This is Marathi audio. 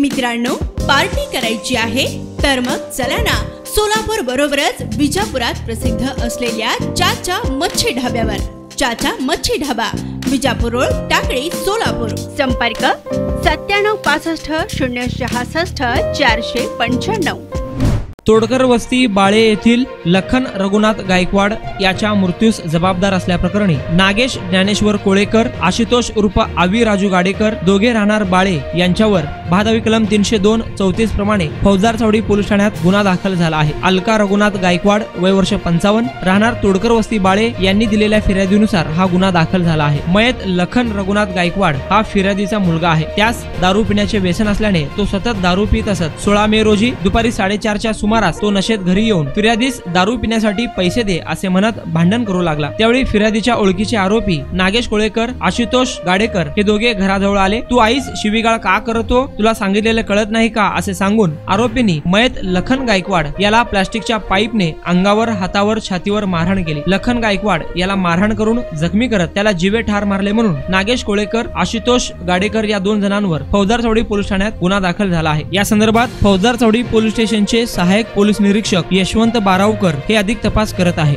मित्रांनो, पार्टी करायची आहे तर मग चला ना, सोलापूर बरोबरच विजापुरात प्रसिद्ध असलेल्या चाचा मच्छी ढाब्यावर। चाचा मच्छी ढाबा, विजापूर रोड, टाकळी, सोलापूर। संपर्क 9765 066 495। तोडकर वस्ती बाळे येथील लखन रघुनाथ गायकवाड याच्या मृत्यूस जबाबदार असल्याप्रकरणी नागेश ज्ञानेश्वर कोळेकर, आशुतोष उर्फ आवी राजू गाडेकर, दोघे राहणार बाळे यांच्यावर भादवी कलम 302-34 प्रमाणे फौजदार चौडी पोलीस ठाण्यात गुन्हा दाखल झाला आहे। अलका रघुनाथ गायकवाड, वय वर्ष 55, राहणार तोडकर वस्ती बाळे यांनी दिलेल्या फिर्यादीनुसार हा गुन्हा दाखल झाला आहे। मयत लखन रघुनाथ गायकवाड हा फिर्यादीचा मुलगा आहे। त्यास दारू पिण्याचे व्यसन असल्याने तो सतत दारू पित असत। 16 मे रोजी दुपारी 4:30च्या सुमारास तो नशेत घरी येऊन फिर्यादीस दारू पिण्यासाठी पैसे दे असे म्हणत भांडण करू लागला। त्यावेळी फिर्यादीच्या ओळखीचे आरोपी नागेश कोळेकर, आशुतोष गाडेकर हे दोघे घराजवळ आले। तू आईस शिवीगाळ का करतो, तुला सांगितलेले कळत नाही का असे सांगून आरोपींनी मयत लखन गायकवाड याला प्लास्टिकच्या पाईपने अंगावर, हातावर, छातीवर मारहाण केली। लखन गायकवाड याला मारहाण करून जखमी करत त्याला जीवे ठार मारले म्हणून नागेश कोळेकर, आशुतोष गाडेकर या 2 जणांवर फौजदार चौडी पोलीस ठाण्यात गुन्हा दाखल झाला आहे। या संदर्भात फौजदार चौडी पोलीस स्टेशनचे सहाय्यक पोलीस निरीक्षक यशवंत बारावकर हे अधिक तपास करत आहे।